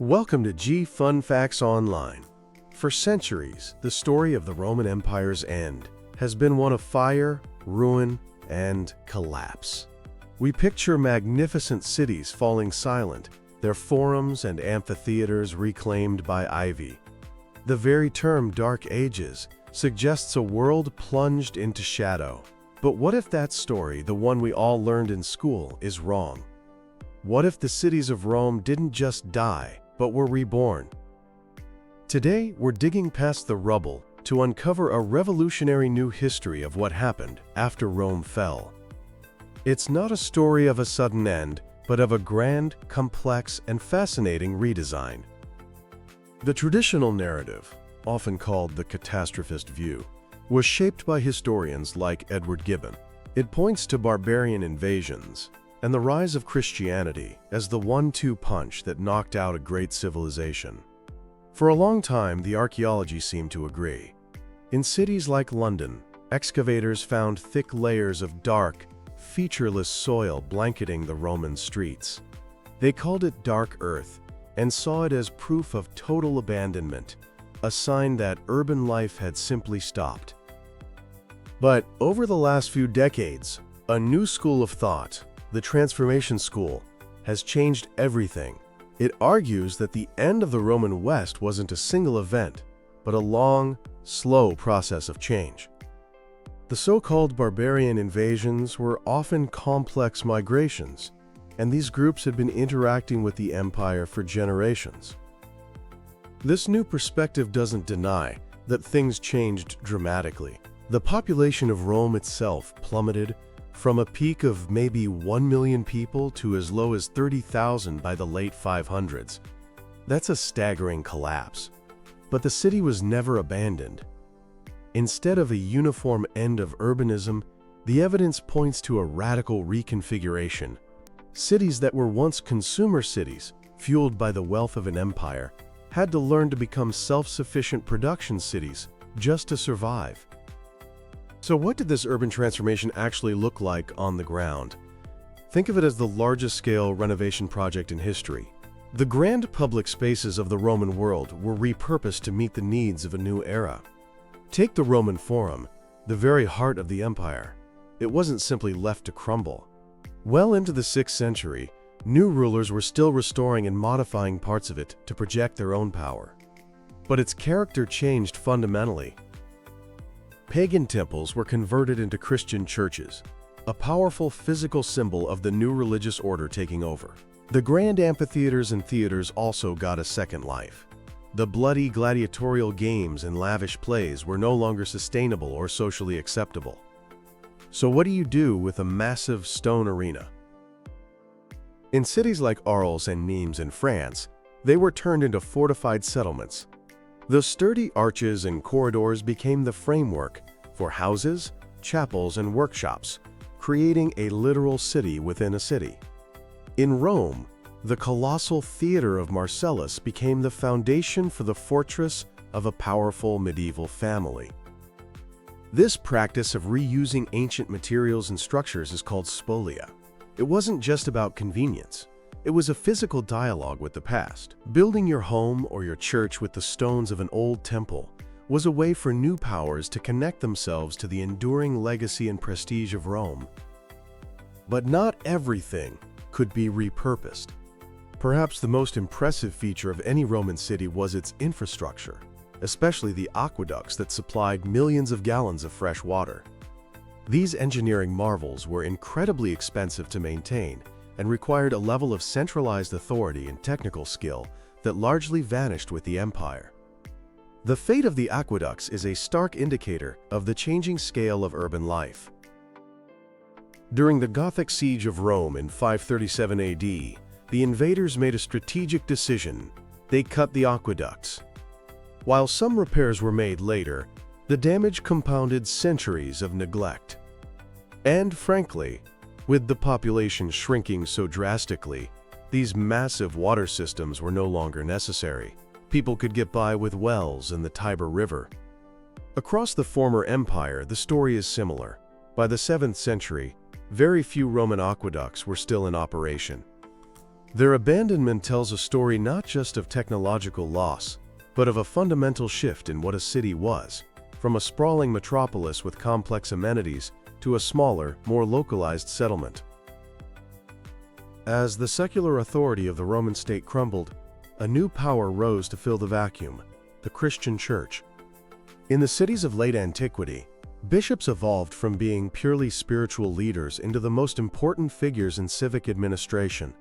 Welcome to G Fun Facts Online. For centuries, the story of the Roman Empire's end has been one of fire, ruin, and collapse. We picture magnificent cities falling silent, their forums and amphitheaters reclaimed by ivy. The very term Dark Ages suggests a world plunged into shadow. But what if that story, the one we all learned in school, is wrong? What if the cities of Rome didn't just die, but were reborn? Today, we're digging past the rubble to uncover a revolutionary new history of what happened after Rome fell. It's not a story of a sudden end, but of a grand, complex, and fascinating redesign. The traditional narrative, often called the catastrophist view, was shaped by historians like Edward Gibbon. It points to barbarian invasions and the rise of Christianity as the one-two punch that knocked out a great civilization. For a long time, the archaeology seemed to agree. In cities like London, excavators found thick layers of dark, featureless soil blanketing the Roman streets. They called it Dark Earth and saw it as proof of total abandonment, a sign that urban life had simply stopped. But over the last few decades, a new school of thought, the Transformation School, has changed everything. It argues that the end of the Roman West wasn't a single event, but a long, slow process of change. The so-called barbarian invasions were often complex migrations, and these groups had been interacting with the empire for generations. This new perspective doesn't deny that things changed dramatically. The population of Rome itself plummeted from a peak of maybe 1 million people to as low as 30,000 by the late 500s. That's a staggering collapse. But the city was never abandoned. Instead of a uniform end of urbanism, the evidence points to a radical reconfiguration. Cities that were once consumer cities, fueled by the wealth of an empire, had to learn to become self-sufficient production cities just to survive. So what did this urban transformation actually look like on the ground? Think of it as the largest scale renovation project in history. The grand public spaces of the Roman world were repurposed to meet the needs of a new era. Take the Roman Forum, the very heart of the empire. It wasn't simply left to crumble. Well into the 6th century, new rulers were still restoring and modifying parts of it to project their own power. But its character changed fundamentally. Pagan temples were converted into Christian churches, a powerful physical symbol of the new religious order taking over. The grand amphitheaters and theaters also got a second life. The bloody gladiatorial games and lavish plays were no longer sustainable or socially acceptable. So what do you do with a massive stone arena? In cities like Arles and Nimes in France, they were turned into fortified settlements. The sturdy arches and corridors became the framework for houses, chapels, and workshops, creating a literal city within a city. In Rome, the colossal theater of Marcellus became the foundation for the fortress of a powerful medieval family. This practice of reusing ancient materials and structures is called spolia. It wasn't just about convenience. It was a physical dialogue with the past. Building your home or your church with the stones of an old temple was a way for new powers to connect themselves to the enduring legacy and prestige of Rome. But not everything could be repurposed. Perhaps the most impressive feature of any Roman city was its infrastructure, especially the aqueducts that supplied millions of gallons of fresh water. These engineering marvels were incredibly expensive to maintain and required a level of centralized authority and technical skill that largely vanished with the empire. The fate of the aqueducts is a stark indicator of the changing scale of urban life. During the Gothic siege of Rome in 537 AD, the invaders made a strategic decision. They cut the aqueducts. While some repairs were made later, the damage compounded centuries of neglect. And frankly, with the population shrinking so drastically, these massive water systems were no longer necessary. People could get by with wells in the Tiber River. Across the former empire, the story is similar. By the 7th century, very few Roman aqueducts were still in operation. Their abandonment tells a story not just of technological loss, but of a fundamental shift in what a city was, from a sprawling metropolis with complex amenities to a smaller, more localized settlement. As the secular authority of the Roman state crumbled, a new power rose to fill the vacuum: the Christian Church. In the cities of late antiquity, bishops evolved from being purely spiritual leaders into the most important figures in civic administration.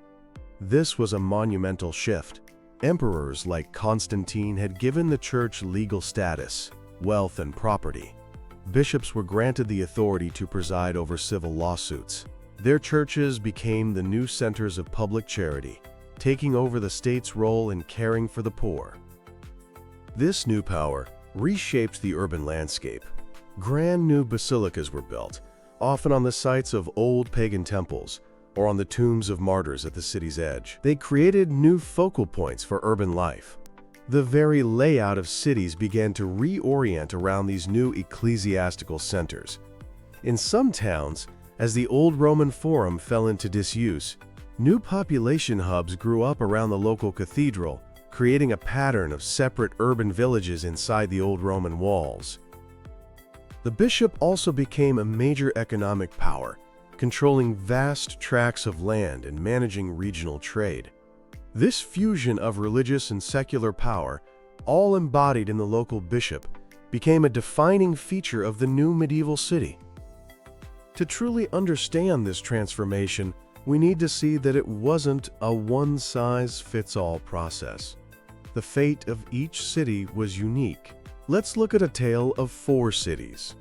This was a monumental shift. Emperors like Constantine had given the church legal status, wealth, and property. Bishops were granted the authority to preside over civil lawsuits. Their churches became the new centers of public charity, taking over the state's role in caring for the poor. This new power reshaped the urban landscape. Grand new basilicas were built, often on the sites of old pagan temples or on the tombs of martyrs at the city's edge. They created new focal points for urban life. The very layout of cities began to reorient around these new ecclesiastical centers. In some towns, as the old Roman Forum fell into disuse, new population hubs grew up around the local cathedral, creating a pattern of separate urban villages inside the old Roman walls. The bishop also became a major economic power, controlling vast tracts of land and managing regional trade. This fusion of religious and secular power, all embodied in the local bishop, became a defining feature of the new medieval city. To truly understand this transformation, we need to see that it wasn't a one-size-fits-all process. The fate of each city was unique. Let's look at a tale of 4 cities.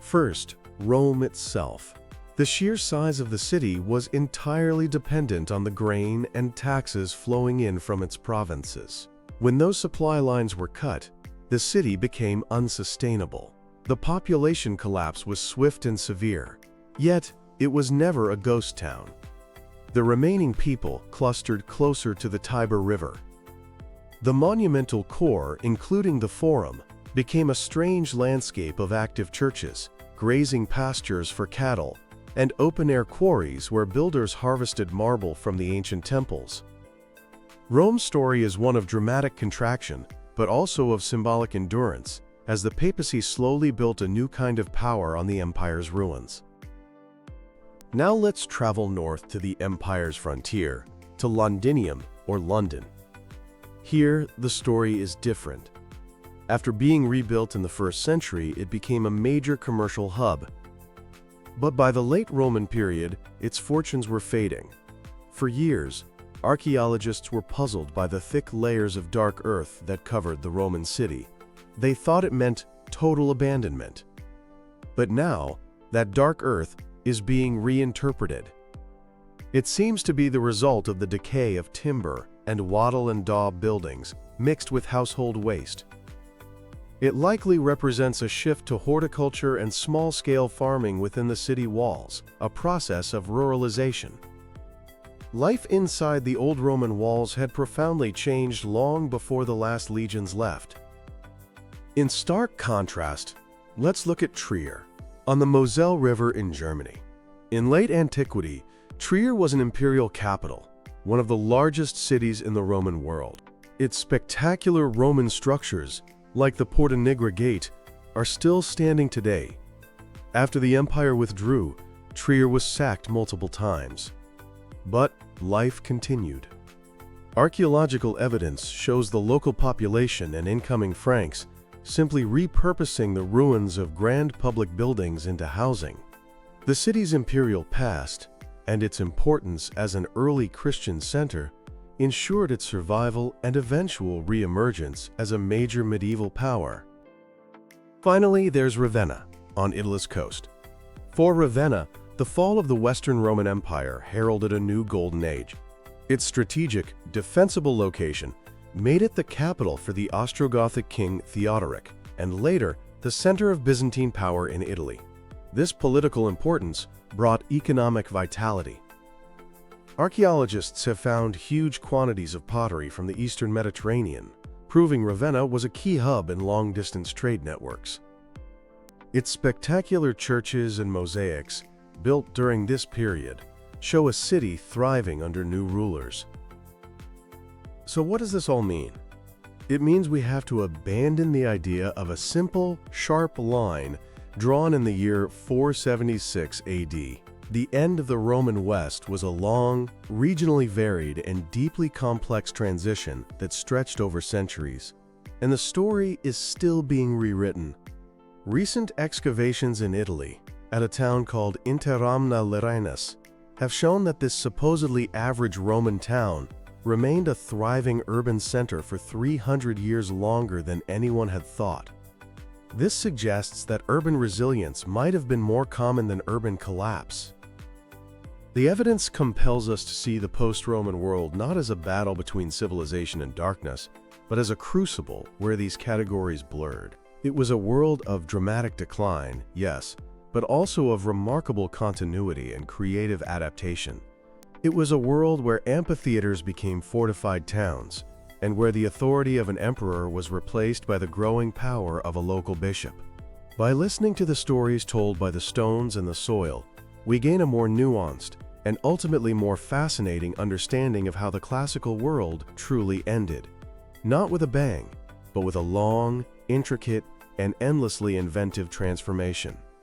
First, Rome itself. The sheer size of the city was entirely dependent on the grain and taxes flowing in from its provinces. When those supply lines were cut, the city became unsustainable. The population collapse was swift and severe, yet it was never a ghost town. The remaining people clustered closer to the Tiber River. The monumental core, including the Forum, became a strange landscape of active churches, grazing pastures for cattle, and open-air quarries where builders harvested marble from the ancient temples. Rome's story is one of dramatic contraction, but also of symbolic endurance, as the papacy slowly built a new kind of power on the empire's ruins. Now let's travel north to the empire's frontier, to Londinium, or London. Here, the story is different. After being rebuilt in the 1st century, it became a major commercial hub. But by the late Roman period, its fortunes were fading. For years, archaeologists were puzzled by the thick layers of dark earth that covered the Roman city. They thought it meant total abandonment. But now, that dark earth is being reinterpreted. It seems to be the result of the decay of timber and wattle and daub buildings mixed with household waste. It likely represents a shift to horticulture and small-scale farming within the city walls, a process of ruralization. Life inside the old Roman walls had profoundly changed long before the last legions left. In stark contrast, let's look at Trier, on the Moselle River in Germany. In late antiquity, Trier was an imperial capital, one of the largest cities in the Roman world. Its spectacular Roman structures, like the Porta Nigra Gate, are still standing today. After the empire withdrew, Trier was sacked multiple times. But life continued. Archaeological evidence shows the local population and incoming Franks simply repurposing the ruins of grand public buildings into housing. The city's imperial past, and its importance as an early Christian center, ensured its survival and eventual re-emergence as a major medieval power. Finally, there's Ravenna, on Italy's coast. For Ravenna, the fall of the Western Roman Empire heralded a new golden age. Its strategic, defensible location made it the capital for the Ostrogothic king Theodoric, and later the center of Byzantine power in Italy. This political importance brought economic vitality. Archaeologists have found huge quantities of pottery from the Eastern Mediterranean, proving Ravenna was a key hub in long-distance trade networks. Its spectacular churches and mosaics, built during this period, show a city thriving under new rulers. So what does this all mean? It means we have to abandon the idea of a simple, sharp line drawn in the year 476 AD. The end of the Roman West was a long, regionally varied, and deeply complex transition that stretched over centuries, and the story is still being rewritten. Recent excavations in Italy, at a town called Interamna Lerenus, have shown that this supposedly average Roman town remained a thriving urban center for 300 years longer than anyone had thought. This suggests that urban resilience might have been more common than urban collapse. The evidence compels us to see the post-Roman world not as a battle between civilization and darkness, but as a crucible where these categories blurred. It was a world of dramatic decline, yes, but also of remarkable continuity and creative adaptation. It was a world where amphitheaters became fortified towns, and where the authority of an emperor was replaced by the growing power of a local bishop. By listening to the stories told by the stones and the soil, we gain a more nuanced and ultimately more fascinating understanding of how the classical world truly ended. Not with a bang, but with a long, intricate, and endlessly inventive transformation.